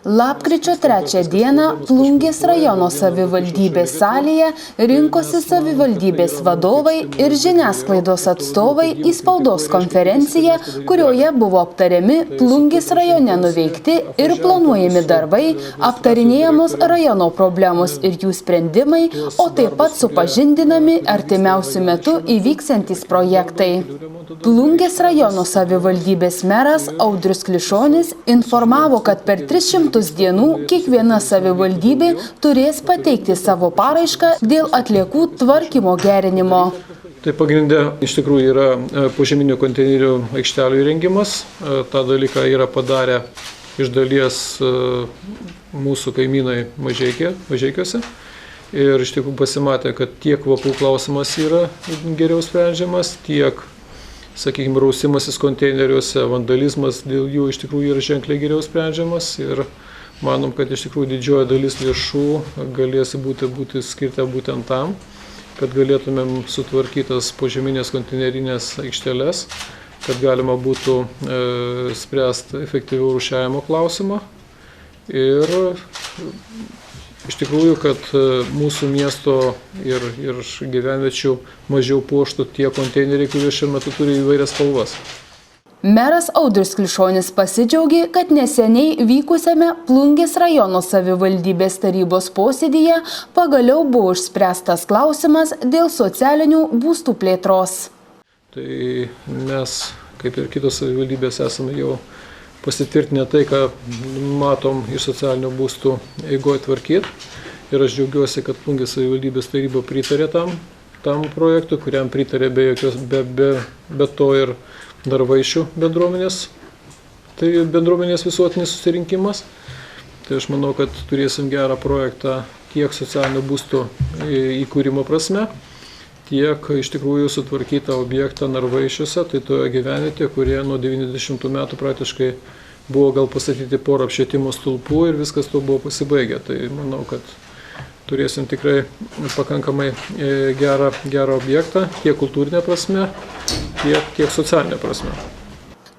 Lapkričio 3 dieną Plungės rajono savivaldybės salėje rinkosi savivaldybės vadovai ir žiniasklaidos atstovai į spaudos konferenciją, kurioje buvo aptariami Plungės rajone nuveikti ir planuojami darbai, aptarinėjamos rajono problemos ir jų sprendimai, o taip pat supažindinami artimiausiu metu įvyksiantys projektai. Plungės rajono savivaldybės meras Audrius Klišonis informavo, kad per 300 dienų kiekviena savivaldybė turės pateikti savo paraišką dėl atliekų tvarkymo gerinimo. Tai pagrindė iš tikrųjų yra požeminių konteinerių aikštelių įrengimas. Ta dalyką yra padarę iš dalies mūsų kaimynai Mažeikiuose. Ir iš tikrųjų pasimatė, kad tiek kvapų klausimas yra geriau sprendžiamas, tiek, sakykime, rausimasis konteineriuose, vandalizmas dėl jų iš tikrųjų yra ženkliai geriau sprendžiamas ir manom, kad iš tikrųjų didžioji dalis lėšų galės būti skirta būtent tam, kad galėtumėm sutvarkytas požeminės konteinerinės aikšteles, kad galima būtų spręsti efektyviau rūšiavimo klausimą ir iš tikrųjų, kad mūsų miesto ir gyvenviečių mažiau puoštų tie konteineriai, kurie šiuo metu turi įvairias spalvas. Meras Audrius Klišonis pasidžiaugė, kad neseniai vykusiame Plungės rajono savivaldybės tarybos posėdyje pagaliau buvo išspręstas klausimas dėl socialinių būstų plėtros. Tai mes, kaip ir kitos savivaldybės, esame jau pasitvirtinę tai, ką matom iš socialinių būstų eigoje tvarkyti. Ir aš džiaugiuosi, kad Plungės savivaldybės taryba pritarė tam projektui, kuriam pritarė be to ir Darvaišių bendruomenės. Tai bendruomenės visuotinis susirinkimas. Tai aš manau, kad turėsim gerą projektą tiek socialinių būstų įkūrimo prasme, tiek iš tikrųjų sutvarkytą objektą Narvaišiuose, tai toje gyvenvietėje, kurie nuo 90 metų praktiškai buvo gal pastatyti porą apšvietimo stulpų ir viskas to buvo pasibaigę. Tai manau, kad turėsim tikrai pakankamai gerą objektą, tiek kultūrinė prasme, tiek socialinė prasme.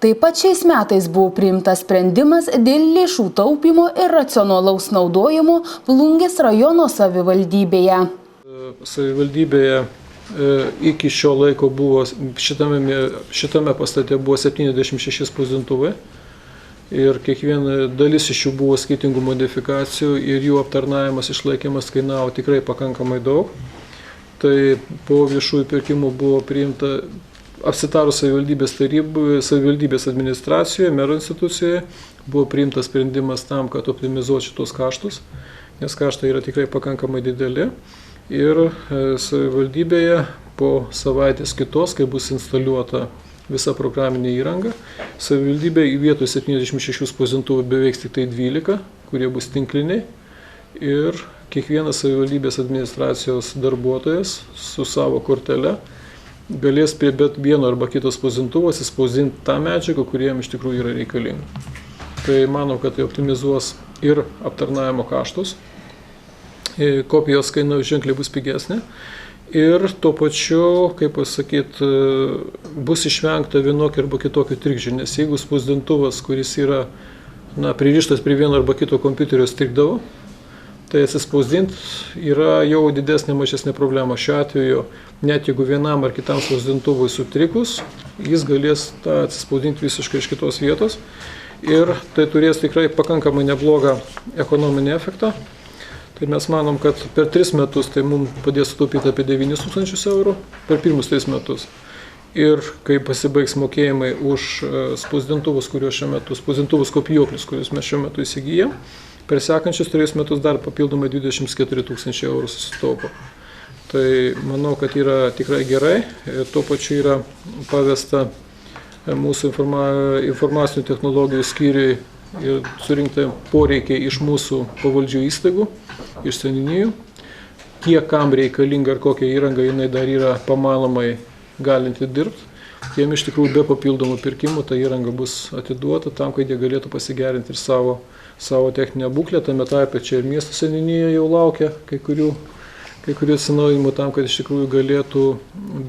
Taip pat šiais metais buvo priimtas sprendimas dėl lėšų taupymo ir racionalaus naudojimo Plungės rajono savivaldybėje. Savivaldybėje iki šio laiko buvo, šitame pastate buvo 76 spausdintuvai ir kiekviena dalis iš jų buvo skirtingų modifikacijų ir jų aptarnavimas, išlaikymas kainavo tikrai pakankamai daug. Tai po viešųjų pirkimų buvo priimta, apsitarus savivaldybės administracijoje, mero institucijoje, buvo priimtas sprendimas tam, kad optimizuoti šitos kaštus, nes kaštai yra tikrai pakankamai dideli. Ir savivaldybėje po savaitės kitos, kai bus instaliuota visa programinė įranga, savivaldybėje vietoj 76 spausdintuvų beveik tik tai 12, kurie bus tinkliniai. Ir kiekvienas savivaldybės administracijos darbuotojas su savo kortele galės prie bet vieno arba kito spausdintuvo atsispausdinti tą medžiagą, kuriem iš tikrųjų yra reikalinga. Tai manau, kad tai optimizuos ir aptarnavimo kaštus. Kopijos kaina ženkliai bus pigesnė ir tuo pačiu, kaip pasakyti, bus išvengta vienokio arba kitokio trikdžių, nes jeigu spausdintuvas, kuris yra pririštas prie vieno arba kito kompiuterio strigdavo, tai atsispausdinti yra jau didesnė mažesnė problema. Šiuo atveju, net jeigu vienam ar kitam spausdintuvui sutrikus, jis galės tą atsispausdinti visiškai iš kitos vietos ir tai turės tikrai pakankamai neblogą ekonominį efektą. Tai mes manom, kad per 3 metus tai mums padės sutaupyti apie 9 000 eurų per pirmus 3 metus. Ir kai pasibaigs mokėjimai už spausdintuvus, spausdintuvus kopijuoklius, kuriuos mes šiuo metu įsigyjam, per sekančius 3 metus dar papildomai 24 000 eurų susitaupo. Tai manau, kad yra tikrai gerai. Tuo pačiu yra pavesta mūsų informacinių technologijų skyriui ir surinkti poreikiai iš mūsų pavaldžių įstaigų, iš seniūnijų. Tie, kam reikalinga ar kokia įranga jinai dar yra pamanomai galinti dirbti, tiem iš tikrųjų be papildomų pirkimų ta įranga bus atiduota tam, kad jie galėtų pasigerinti ir savo techninę būklę. Tame tarpe čia ir miesto seniūnija jau laukia kai kurių atsinaujinimų tam, kad iš tikrųjų galėtų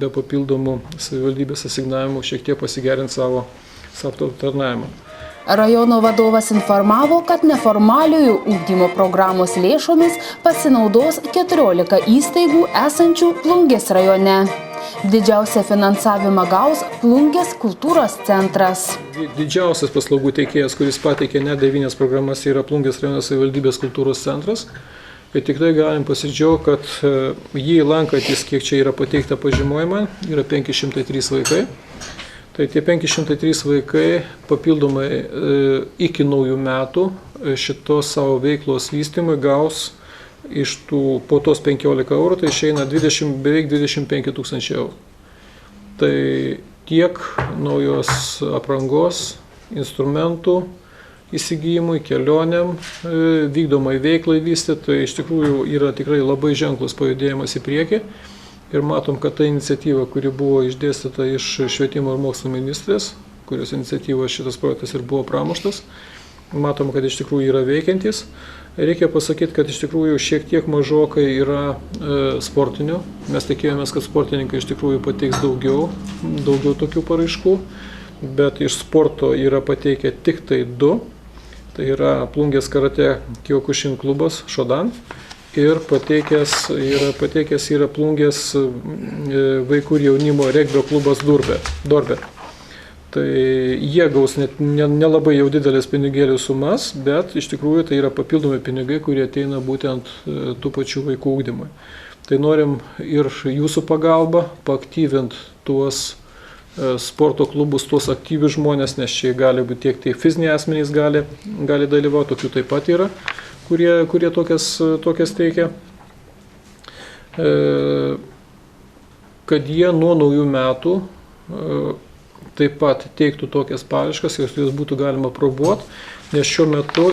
be papildomų savivaldybės asignavimų šiek tiek pasigerinti savo aptarnavimą. Rajono vadovas informavo, kad neformaliojo ugdymo programos lėšomis pasinaudos 14 įstaigų esančių Plungės rajone. Didžiausią finansavimą gaus Plungės kultūros centras. Didžiausias paslaugų teikėjas, kuris pateikė net 9 programas, yra Plungės rajono savivaldybės kultūros centras. Ir tikrai galim pasidžiaugti, kad jį lankantis, kiek čia yra pateikta pažymojama, yra 503 vaikai. Tai tie 503 vaikai papildomai iki naujų metų šitos savo veiklos vystymui gaus iš tų po tos 15 eurų, tai išeina beveik 25 tūkstančiai eurų. Tai tiek naujos aprangos, instrumentų įsigijimui, kelionėm, vykdomai veiklai vystyti, tai iš tikrųjų yra tikrai labai ženklus pajudėjimas į priekį. Ir matom, kad ta iniciatyva, kuri buvo išdėstyta iš švietimo ir mokslo ministrės, kurios iniciatyvos šitas projektas ir buvo pramuštas, matom, kad iš tikrųjų yra veikiantis. Reikia pasakyti, kad iš tikrųjų šiek tiek mažokai yra sportinių. Mes tikėjomės, kad sportininkai iš tikrųjų pateiks daugiau tokių paraiškų, bet iš sporto yra pateikę tik tai 2. Tai yra Plungės karate Kyokushin klubas Shodan. Ir pateikęs yra Plungės vaikų ir jaunimo regbio klubas Dorbė. Tai jie gaus nelabai jau didelės pinigėlių sumas, bet iš tikrųjų tai yra papildomi pinigai, kurie ateina būtent tų pačių vaikų ugdymui. Tai norim ir jūsų pagalba paaktyvinti tuos sporto klubus, tuos aktyvius žmonės, nes čia gali būti tiek tai fiziniai asmenys gali dalyvauti, tokių taip pat yra, kurie tokias teikia, kad jie nuo naujų metų taip pat teiktų tokias paraiškas, jos būtų galima probuoti, nes šiuo metu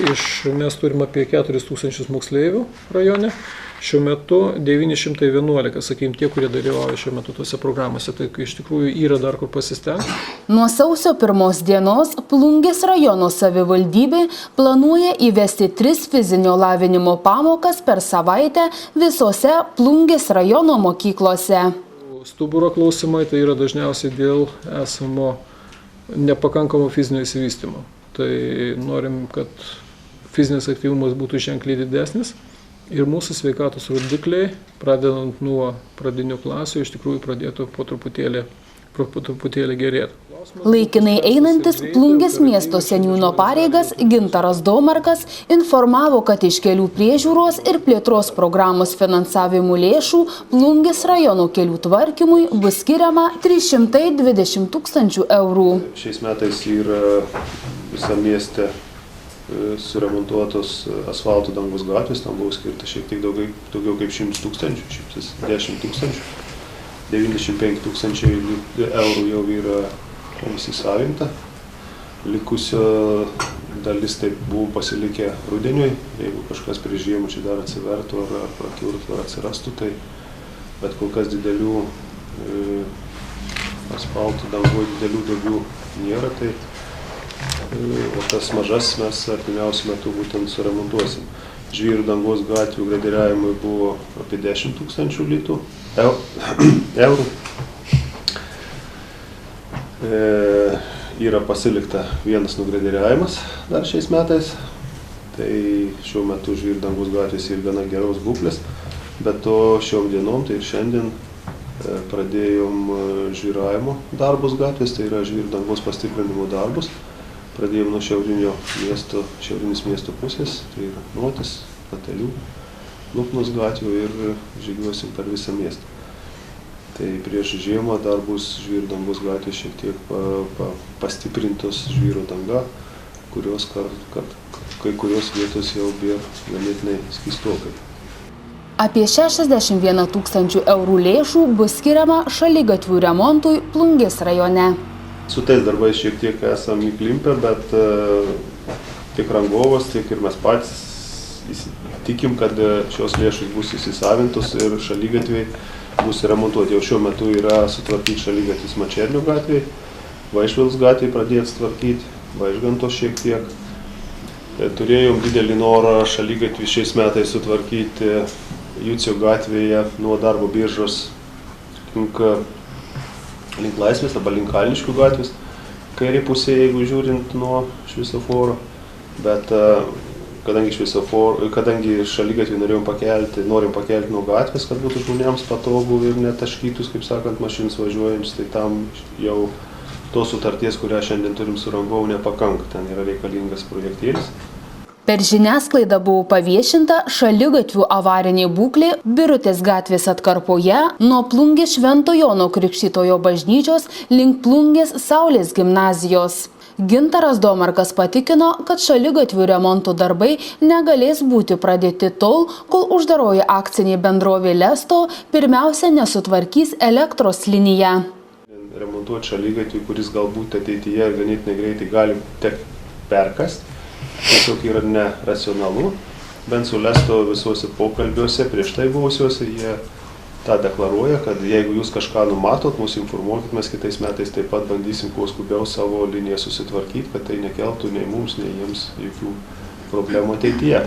mes turime apie 4 000 moksleivių rajone, šiuo metu 911, sakykim, tie, kurie dalyvauja šiuo metu tose programose, tai iš tikrųjų yra dar kur pasistengti. Nuo sausio 1 dienos Plungės rajono savivaldybė planuoja įvesti 3 fizinio lavinimo pamokas per savaitę visose Plungės rajono mokyklose. Stuburo klausimai tai yra dažniausiai dėl esamo nepakankamo fizinio įsivystymo. Tai norim, kad fizinis aktyvumas būtų ženkliai didesnis ir mūsų sveikatos rodikliai, pradedant nuo pradinių klasių, iš tikrųjų pradėtų po truputėlį gerėti. Laikinai einantis Plungės miesto seniūno pareigas Gintaras Domarkas informavo, kad iš kelių priežiūros ir plėtros programos finansavimų lėšų Plungės rajono kelių tvarkymui bus skiriama 320 000 eurų. Šiais metais yra visam mieste suremontuotos asfalto dangos gatvės, tam buvo skirta šiek tiek daugiau kaip 100 000, 110 000. 95 000 eurų jau yra įsisavinta. Likusio dalis taip buvo pasilikę rudeniui, jeigu kažkas prie žiemų čia dar atsivertų ar prakiltų ar atsirastų, tai bet kol kas didelių asfalto dangoj didelių duobių nėra, tai o tas mažas mes artimiausiu metu būtent suremontuosim. Žvyrų dangos gatvių gradiriavimui buvo apie 10 000 eurų. Yra pasilikta vienas nugradiriavimas dar šiais metais. Tai šiuo metu žvyrų dangos gatvės yra gana geros būklės. Bet to šiom dienom, tai ir šiandien pradėjom žvyravimo darbus gatvės, tai yra žvyrų dangos pastiprinimo darbus. Pradėjom nuo šiaurinis miesto pusės, tai yra Notis, Patelių, Lupnos gatvių ir žygiuosim per visą miestą. Tai prieš žiemą dar bus žvyrų dangos gatvės šiek tiek pastiprintos žvyro danga, kurios kai kurios vietos jau buvo ganėtinai skystokai. Apie 61 000 eurų lėšų bus skiriama šaligatvių remontui Plungės rajone. Su tais darbais šiek tiek esam įklimpę, bet tiek rangovas, tiek ir mes patys tikim, kad šios lėšos bus įsisavintos ir šaligatviai bus remontuoti. Jau šiuo metu yra sutvarkyti šaligatvis Mačernio gatvėje, Vaišvils gatvėje pradėti tvarkyti, Vaižganto šiek tiek. Turėjom didelį norą šaligatvį šiais metais sutvarkyti Jucio gatvėje nuo darbo biržos link Laisvės arba link Kalniškių gatvės. kairė pusė, jeigu žiūrint nuo šviesoforo, bet kadangi šaligatvį norim pakelti nuo gatvės, kad būtų žmonėms patogu ir netaškytus, kaip sakant, mašinos važiuojančius, tai tam jau tos sutarties, kurią šiandien turim su rangovu, nepakanka, ten yra reikalingas projektėlis. Per žiniasklaidą buvo paviešinta šaligatvių avarinė būklė Birutės gatvės atkarpoje nuo Plungės Švento Jono Krikštytojo bažnyčios link Plungės Saulės gimnazijos. Gintaras Domarkas patikino, kad šaligatvių remonto darbai negalės būti pradėti tol, kol uždaroji akcinė bendrovė Lesto pirmiausia nesutvarkys elektros liniją. Remontuoti šaligatvį, kuris galbūt ateityje ganėtinai greitai gali tekti perkasti, tiesiog yra neracionalu. Bent su Lesto visuose pokalbiuose prieš tai buvusiuose jie tą deklaruoja, kad jeigu jūs kažką numatot, mus informuokit, mes kitais metais taip pat bandysim kuo skubiau savo liniją susitvarkyti, kad tai nekeltų nei mums, nei jiems jokių problemų ateityje.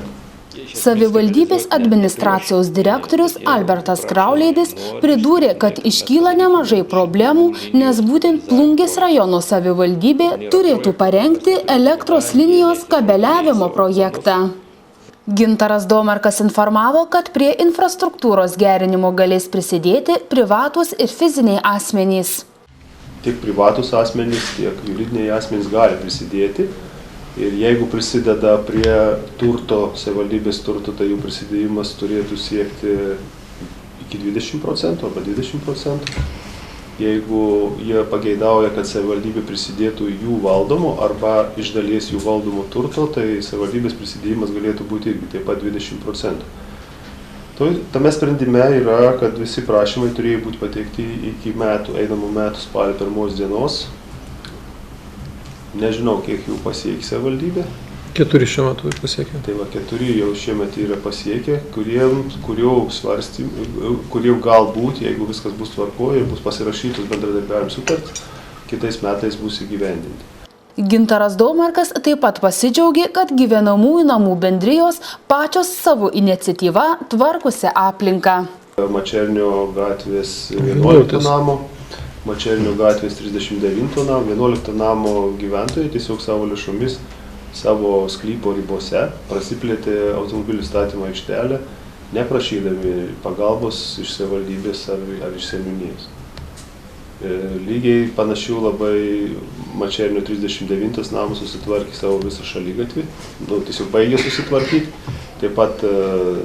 Savivaldybės administracijos direktorius Albertas Krauleidis pridūrė, kad iškyla nemažai problemų, nes būtent Plungės rajono savivaldybė turėtų parengti elektros linijos kabeliavimo projektą. Gintaras Domarkas informavo, kad prie infrastruktūros gerinimo galės prisidėti privatūs ir fiziniai asmenys. Tiek privatūs asmenys, tiek juridiniai asmenys gali prisidėti. Ir jeigu prisideda prie turto, savivaldybės turto, tai jų prisidėjimas turėtų siekti iki 20% arba 20%. Jeigu jie pageidauja, kad savivaldybė prisidėtų jų valdomo arba iš dalies jų valdomo turto, tai savivaldybės prisidėjimas galėtų būti irgi taip pat 20%. Tame sprendime yra, kad visi prašymai turėjo būti pateikti iki einamų metų spalio 1 dienos. Nežinau, kiek jų pasiekė savivaldybė. 4 šiuo metu pasiekė. Tai va, 4 jau šiemet yra pasiekę, kurie galbūt, jeigu viskas bus tvarkoje, bus pasirašytos bendradarbiavimo sutartys, kitais metais bus įgyvendinti. Gintaras Domarkas taip pat pasidžiaugė, kad gyvenamųjų namų bendrijos pačios savo iniciatyva tvarkosi aplinką. Mačernio gatvės 11 namo. Mačernio gatvės 39 namo, 11 namo gyventojai tiesiog savo lėšomis, savo sklypo ribose prasiplėtė automobilių statymo aikštelę, neprašydami pagalbos iš savivaldybės ar iš seniūnijos. Lygiai panašių labai Mačernio 39 namas susitvarkė savo visą šaligatvį, tiesiog baigė susitvarkyti, taip pat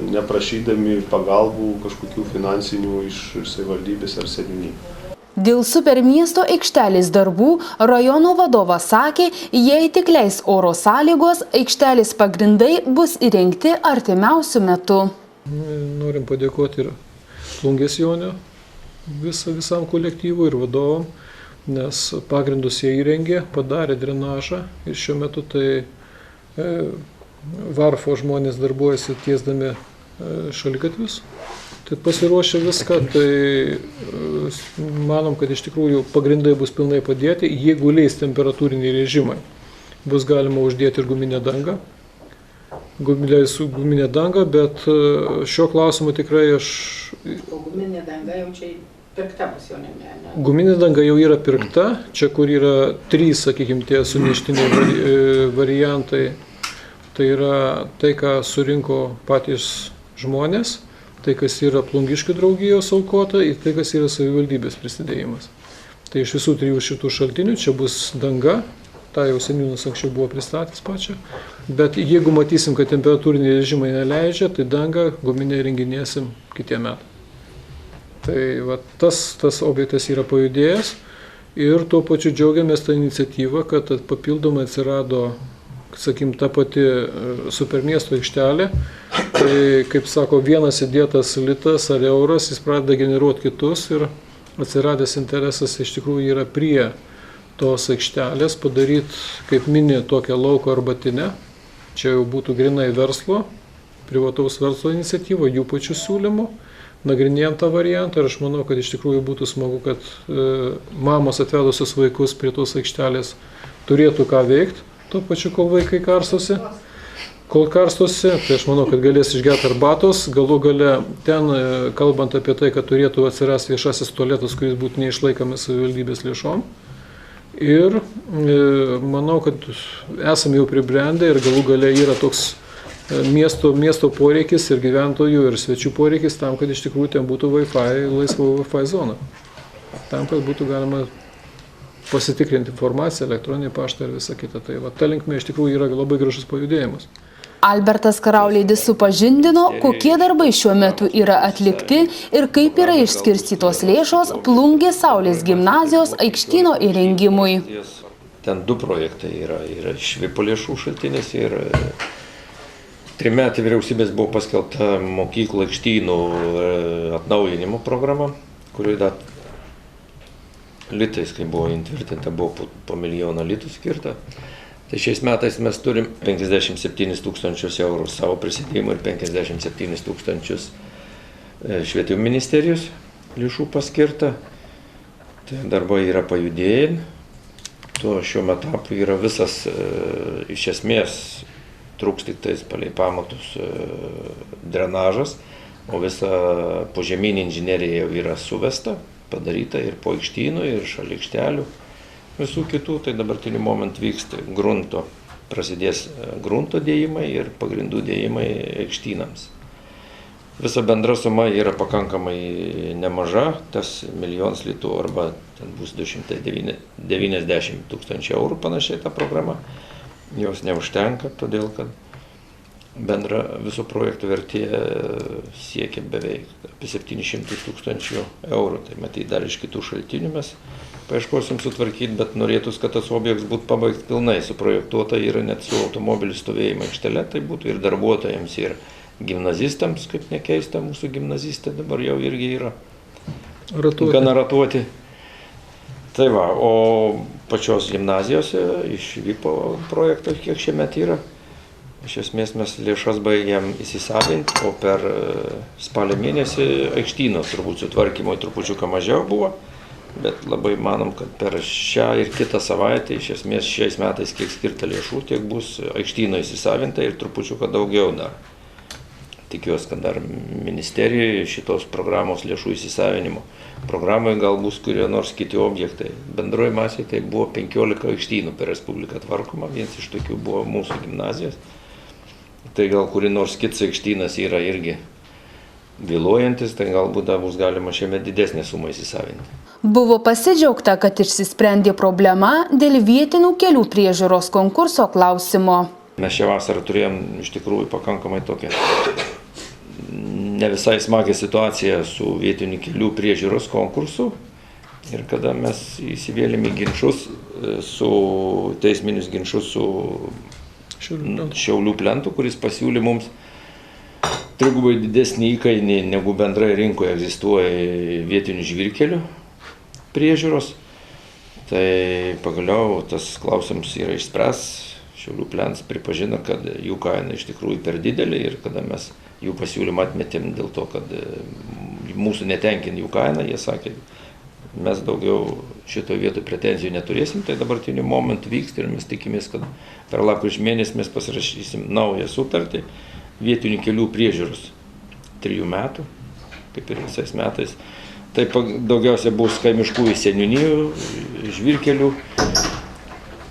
neprašydami pagalbų kažkokių finansinių iš savivaldybės ar seniūnijų. Dėl supermiesto aikštelės darbų rajono vadovas sakė, jei tik leis oro sąlygos, aikštelės pagrindai bus įrengti artimiausiu metu. Norim padėkoti ir Plungės Jonio visam kolektyvui ir vadovom, nes pagrindus jie įrengė, padarė drenažą ir šiuo metu tai Varfo žmonės darbuojasi tiesdami šaligatvius. Tai pasiruošę viską, tai manom, kad iš tikrųjų pagrindai bus pilnai padėti. Jeigu leis temperatūriniai režimai, bus galima uždėti ir guminę dangą. Guminę dangą, bet šio klausimu tikrai aš... O guminė danga jau čia pirkta bus jau ne? Guminė danga jau yra pirkta, čia kur yra 3, sakykime, tie suneštiniai variantai. Tai yra tai, ką surinko patys žmonės. Tai, kas yra Plungiškių draugijos aukota ir tai, kas yra savivaldybės prisidėjimas. Tai iš visų 3 šitų šaltinių čia bus danga, tą jau seniūnas anksčiau buvo pristatęs pačią, bet jeigu matysim, kad temperatūriniai režimai neleidžia, tai dangą guminę įrenginėsim kitie metai. Tai va, tas objektas yra pajudėjęs ir tuo pačiu džiaugiamės tą iniciatyvą, kad papildomai atsirado, sakykim, ta pati supermiesto aikštelė. Tai, kaip sako, vienas įdėtas litas ar euras, jis pradeda generuoti kitus ir atsiradęs interesas iš tikrųjų yra prie tos aikštelės padaryti, kaip mini, tokią lauko arbatinę. Čia jau būtų grinai verslo, privataus verslo iniciatyva, jų pačių siūlymų. Nagrinėjant tą variantą ir aš manau, kad iš tikrųjų būtų smagu, kad mamos atvedusios vaikus prie tos aikštelės turėtų ką veikti. Tuo pačiu, kol vaikai karstosi. Kol karstosi, tai aš manau, kad galės išgerti arbatos. Galų gale ten, kalbant apie tai, kad turėtų atsirasti viešasis tualetas, kuris būtų neišlaikomas savivaldybės lėšom. Ir manau, kad esame jau pribrendę ir galų gale yra toks miesto poreikis ir gyventojų ir svečių poreikis tam, kad iš tikrųjų ten būtų Wi-Fi, laisva Wi-Fi zona. Tam, kad būtų galima pasitikrinti informaciją, elektroninį paštą ir visą kitą. Tai va, ta linkme iš tikrųjų yra labai gražus pajudėjimas. Albertas Karaulėdis supažindino, kokie darbai šiuo metu yra atlikti ir kaip yra išskirstytos lėšos Plungės Saulės gimnazijos aikštyno įrengimui. Ten 2 projektai yra švipo lėšų šaltinis ir 3 metai vyriausybės buvo paskelbta mokyklų aikštynų atnaujinimo programa, kurioje dar litais, kai buvo įtvirtinta, buvo po 1 milijoną litų skirta. Tai šiais metais mes turim 57 tūkstančius eurų savo prisidėjimų ir 57 tūkstančius švietimo ministerijos lėšų paskirta. Tai darbai yra pajudėjami. Tuo šiuo metu yra visas, iš esmės, trūks tik tais palei pamatus drenažas, o visa požeminė inžinerija jau yra suvesta, padaryta ir po aikštynų, ir šalia aikštelių. Visų kitų, tai dabartiniu momentu vyksta grunto, prasidės grunto dėjimai ir pagrindų dėjimai aikštynams. Visa bendra suma yra pakankamai nemaža, tas 1 milijonas litų arba ten bus 290 tūkstančių eurų panašiai ta programa. Jos neužtenka, todėl kad bendra viso projekto vertė siekia beveik apie 700 tūkstančių eurų. Tai matyt, dar iš kitų šaltinių mes paieškosim sutvarkyti, bet norėtųs, kad tas objektas būtų pabaigtas pilnai, suprojektuota yra net su automobilių stovėjimo aikštele, tai būtų ir darbuotojams, ir gimnazistams, kaip nekeista, mūsų gimnazistai dabar jau irgi yra gana ratuoti. Tai va, o pačios gimnazijose iš VIPO projekto, kiek šiemet yra, iš esmės mes lėšas baigėm įsisavinti, o per spalio mėnesį aikštyno turbūt sutvarkymo trupučiuką mažiau buvo, bet labai manom, kad per šią ir kitą savaitę, iš esmės šiais metais kiek skirta lėšų, tiek bus aikštyno įsisavinta ir trupučiuką daugiau dar. Tikiuosi, kad dar ministerijoje šitos programos lėšų įsisavinimo programoje gal bus kurie nors kiti objektai. Bendroji masė tai buvo 15 aikštynų per Respubliką tvarkoma, vienas iš tokių buvo mūsų gimnazijos. Tai gal kuri nors kitas aikštynas yra irgi vėluojantis, tai galbūt bus galima šiame didesnė sumą įsisavinti. Buvo pasidžiaugta, kad išsisprendė problema dėl vietinių kelių priežiūros konkurso klausimo. Mes šią vasarą turėjom iš tikrųjų pakankamai tokią ne visai smagią situaciją su vietinių kelių priežiūros konkursu. Ir kada mes įsivėlėme į ginčus, teisminius ginčus su Šiaulių plentu, kuris pasiūlė mums trigubai didesnį įkainį negu bendrai rinkoje egzistuoja vietinių žvyrkelių priežiūros. Tai pagaliau tas klausimas yra išspręs. Šiaulių plentas pripažino, kad jų kaina iš tikrųjų per didelė ir kada mes jų pasiūlymą atmetėm dėl to, kad mūsų netenkina jų kaina, jie sakė, mes daugiau šitoje vietoje pretenzijų neturėsim, tai dabartiniu momentu vyksta ir mes tikimės, kad per lapkričio mėnesį mes pasirašysim naują sutartį vietinių kelių priežiūros 3 metų, kaip ir visais metais. Tai daugiausia bus kaimiškųjų seniūnijų žvyrkelių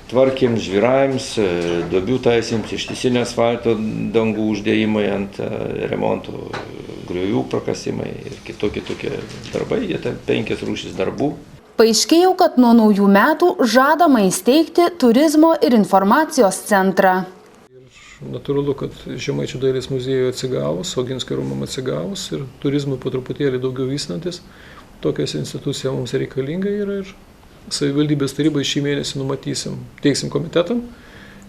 tvarkėms, žvyravimams, duobių taisėms, ištisinio asfalto dangų uždėjimai ant remonto, griovių prakasimai ir kitokie tokie darbai, jie ten 5 rūšis darbų. Paaiškėjo, kad nuo naujų metų žadama įsteigti turizmo ir informacijos centrą. Natūralu, kad Žemaičių dailės muziejuje atsigavus, Oginskio rūmam atsigavus ir turizmui po truputėlį daugiau vystantis, tokias institucija mums reikalinga yra ir savivaldybės tarybai šį mėnesį teiksim komitetam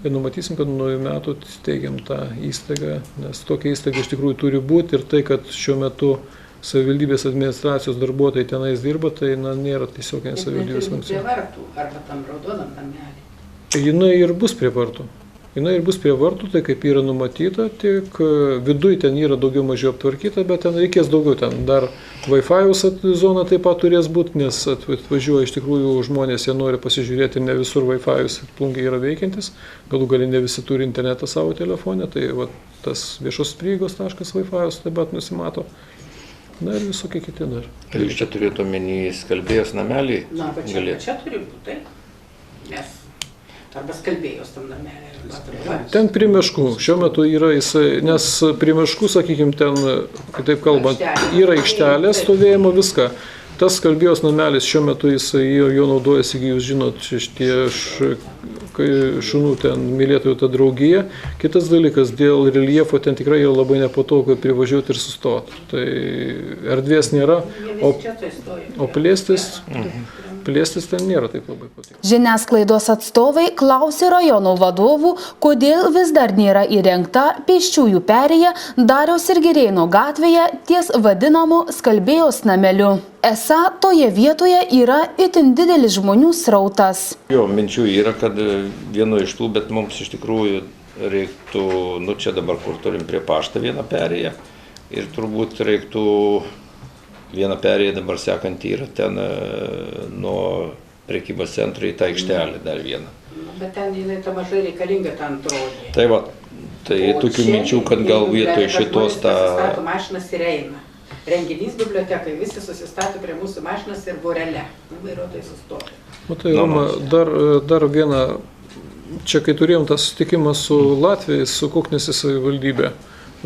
ir numatysim, kad nuo naujų metų teigiam tą įstaigą, nes tokia įstaiga iš tikrųjų turi būti ir tai, kad šiuo metu savivaldybės administracijos darbuotojai tenais dirba, tai nėra tiesiog savivaldybės funkcija. Prie vartų arba tam raudonam namelį. Jinai ir bus prie vartų. Jinai ir bus prie vartų, tai kaip yra numatyta, tik viduj ten yra daugiau mažiau aptvarkyta, bet ten reikės daugiau, ten dar Wi-Fi zona taip pat turės būti, nes atvažiuoja iš tikrųjų žmonės, jie nori pasižiūrėti, ne visur Wi-Fi Plungėje yra veikiantis, galų gali ne visi turi internetą savo telefone, tai va, tas viešos prieigos .Wi-Fi taip pat nusimato. Na ir visokie kiti dar. Ir jūs čia turėtų omeny Skalbėjos namelį? Na, bet čia turi būti, taip. Nes arba skalbėjos tam namelį. Ten prie miškų. Šiuo metu yra jisai, nes prie miškų, sakykime, ten, kitaip kalbant, yra aikštelė stovėjimo viską. Tas skalbėjos namelis šiuo metu jisai jo naudojasi, jūs žinot, šitie šunų ten mylėtojų ta draugija. Kitas dalykas, dėl reljefo ten tikrai yra labai nepatogu privažiuoti ir sustoti. Tai erdvės nėra, o plėstis ten nėra taip labai patinka. Žiniasklaidos atstovai klausė rajono vadovų, kodėl vis dar nėra įrengta pėsčiųjų perėja Dariaus ir Girėno gatvėje ties vadinamu skalbėjos nameliu. Esą toje vietoje yra itin didelis žmonių srautas. Jo, minčių yra, kad vieno iš tų, bet mums iš tikrųjų reiktų, čia dabar kur turim prie paštą vieną perėją ir turbūt reiktų vieną perėją dabar sekantį yra ten nuo prekybos centro į tą aikštelę dar vieną. Bet ten jinai ta mažai reikalinga ten atrodė. Tai va, tai tokių minčių, kad gal vietoj šitos tą... Pasistato mašinas ir eina. Renginys bibliotekai, visi susistato prie mūsų mašinas ir vorele. Vairuotojai sustoja. Matai, Roma, dar vieną, čia kai turėjom tą susitikimą su Latvijais, su Koknės savivaldybė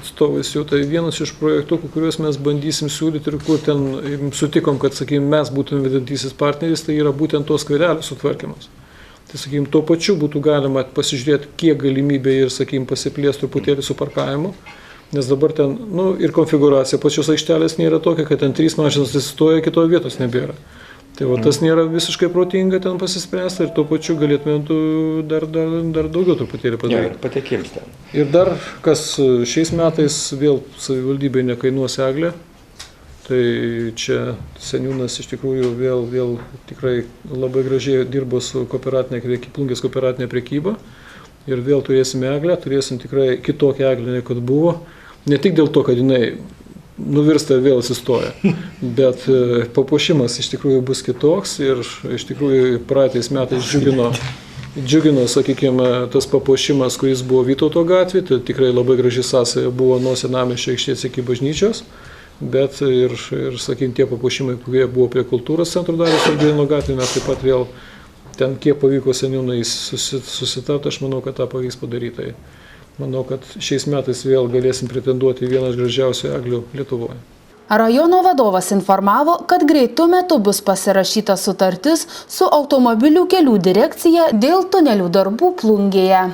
atstovais, jau tai vienas iš projektų, kuriuos mes bandysim siūlyti ir kur ten sutikom, kad, sakykime, mes būtume vedantysis partneris, tai yra būtent tos skverelio sutvarkymas. Tai, sakykime, tuo pačiu būtų galima pasižiūrėti, kiek galimybė ir, sakykime, pasiplės truputėlį su parkavimu. Nes dabar ten, ir konfiguracija pačios aikštelės nėra tokia, kad ten 3 mašinas atsistoja, kitoje vietos nebėra. Tai va, tas nėra visiškai protinga ten pasispręsti ir tuo pačiu galėtume dar daugiau truputėlį padaryti. Ir patekims ten. Ir dar, kas šiais metais vėl savivaldybė nekainuos eglė, tai čia seniūnas iš tikrųjų vėl tikrai labai gražiai dirbo su Plungės kooperatinė prekyba ir vėl turėsime eglę, turėsim tikrai kitokią eglę, negu kad buvo. Ne tik dėl to, kad jinai nuvirsta ir vėl atsistoja, bet papuošimas iš tikrųjų bus kitoks ir iš tikrųjų praeitais metais džiugino, sakykime, tas papuošimas, kuris buvo Vytauto gatvėje, tai tikrai labai graži sąsaja buvo nuo Senamiesčio aikštės iki bažnyčios, bet ir sakykime, tie papuošimai, kurie buvo prie kultūros centro Dariaus ir Girėno gatvėje, mes taip pat vėl ten, kiek pavyko seniūnai susitarti, aš manau, kad tą pavyks padaryti. Manau, kad šiais metais vėl galėsim pretenduoti vieną iš gražiausių eglių Lietuvoje. Rajono vadovas informavo, kad greitu metu bus pasirašyta sutartis su automobilių kelių direkcija dėl tunelių darbų Plungėje.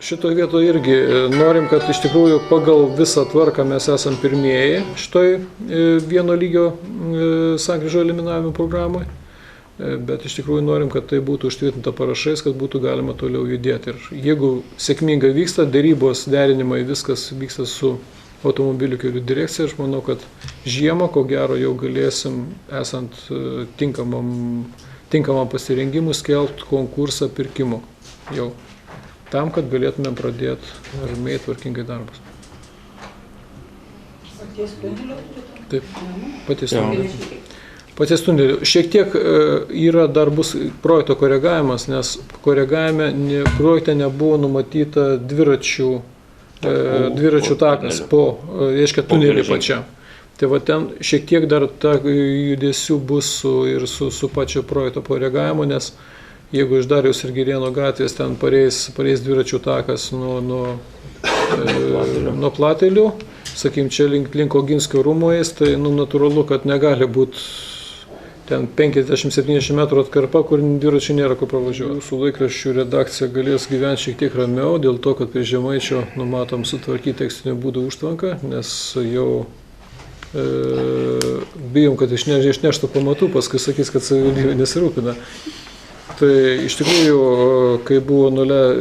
Šitoje vietoje irgi norim, kad iš tikrųjų pagal visą tvarką mes esam pirmieji šitoj vieno lygio sankryžų eliminavimo programai. Bet iš tikrųjų norim, kad tai būtų užtvirtinta parašais, kad būtų galima toliau judėti. Ir jeigu sėkmingai vyksta, dėrybos, derinimai, viskas vyksta su automobilių kelių direkcija, aš manau, kad žiemą, ko gero, jau galėsim, esant tinkamam pasirengimui, skelbti konkursą pirkimo jau. Tam, kad galėtume pradėti ramiai tvarkingai darbus. Taip, paties tunelio. Paties tunelio. Šiek tiek yra dar bus projekto koregavimas, nes koregavime projekte nebuvo numatyta dviračių takas po, reiškia, tunelį pačiam. Tai va ten šiek tiek dar ta judesių bus su pačio projekto koregavimu, nes jeigu iš Dariaus ir Girėno gatvės ten pareis dviračių takas nuo Platelių, sakykim, čia link Oginskio rūmų eis, tai natūralu, kad negali būti ten 50-70 metrų atkarpa, kur dviračių nėra kur pravažiuoti. Su laikraščių redakcija galės gyventi šiek tiek ramiau, dėl to, kad prie Žemaičio numatom sutvarkyti tekstinių būdų užtvanką, nes jau bijom, kad išneštų pamatų, paskui sakys, kad savivaldybė nesirūpina. Tai iš tikrųjų, kai buvo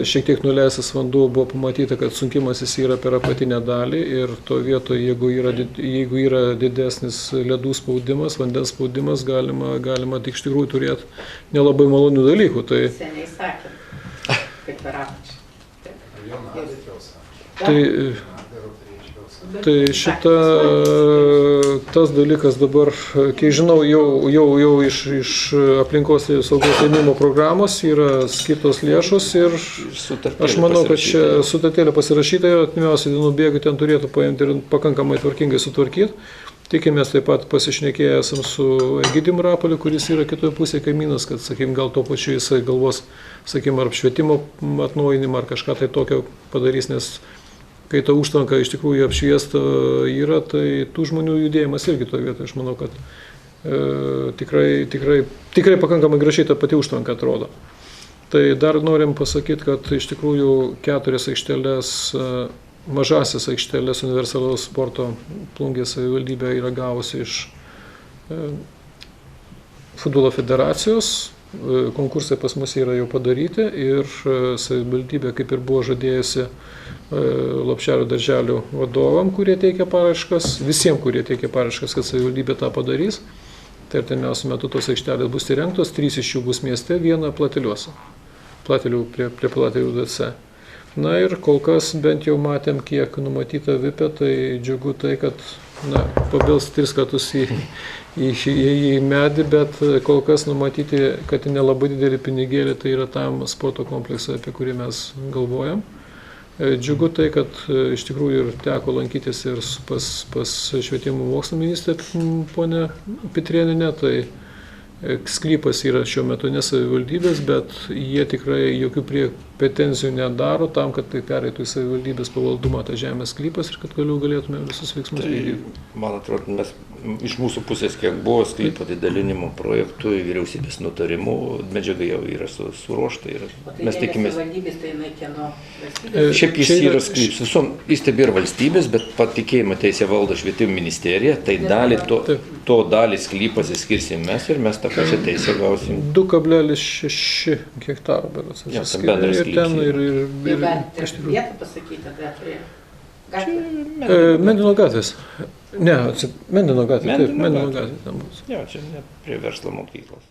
šiek tiek nuleistas vanduo, buvo pamatyta, kad sunkimasis yra per apatinę dalį ir to vietoje, jeigu yra didesnis ledų spaudimas, vandens spaudimas, galima tik iš tikrųjų turėti nelabai malonių dalykų. Seniai sakė, kaip per apačią. Tai tas dalykas dabar, kiek žinau, jau iš aplinkos saugos rėmimo programos yra skirtos lėšos ir aš manau, kad čia sutartėlė pasirašyta ir atimiausiai dienų bėgių ten turėtų paimti ir pakankamai tvarkingai sutvarkyti. Tikimės taip pat pasišnekėję esam su Egidijum Rapoliu, kuris yra kitoje pusėje kaimynas, kad, sakykim, gal to pačiu jisai galvos, sakykim, ar apšvietimo atnaujinimą, ar kažką tai tokio padarys, nes kai ta užtvanka iš tikrųjų apšviesta yra, tai tų žmonių judėjimas irgi toje vietoje, aš manau, kad tikrai pakankamai gražiai ta pati užtvanka atrodo. Tai dar norim pasakyti, kad iš tikrųjų 4 aikšteles, mažasis aikšteles universalaus sporto Plungės savivaldybė yra gavusi iš futbolo federacijos. Konkursai pas mus yra jau padaryti ir savivaldybė kaip ir buvo žadėjusi lopšelių darželių vadovam, kurie teikia paraiškas, visiems, kurie teikia paraiškas, kad savivaldybė tą padarys. Tai artimiausiu metu tos aikštelės bus įrengtos, 3 iš jų bus mieste, 1 Plateliuose, prie Platelių DC. Na ir kol kas bent jau matėm, kiek numatyta VIP, tai džiugu tai, kad pabils 3 kartus į medį, bet kol kas numatyti, kad nelabai didelį pinigėlį, tai yra tam sporto kompleksą, apie kurį mes galvojam. Džiugu tai, kad iš tikrųjų ir teko lankytis ir pas švietimo mokslo ministrę ponę Pitrėnienę, tai sklypas yra šiuo metu ne savivaldybės, bet jie tikrai jokių pretenzijų nedaro tam, kad tai pereitų į savivaldybės pavaldumą tą žemės sklypas ir kad galėtume visus veiksmus vykdyti. Man atrodo, mes iš mūsų pusės, kiek buvo sklypo didalinimo projektų, vyriausybės nutarimų, medžiaga jau yra suruošta ir mes tikimės. Šiaip jis yra sklypas, visom įstebi ir valstybės, bet patikėjimo teisė valdo švietimo ministerija, tai dalį sklypas įskirsim mes ir mes tą pačią teisę gausim. 2,6 hektarų berods. Bendras sklypas. Vietą pasakyti, bet prie gatvės. Mendino gatvės. Ne, Mendino gatvė, taip, Mendino gatvė ten bus. Jo, čia ne prie verslo mokyklos.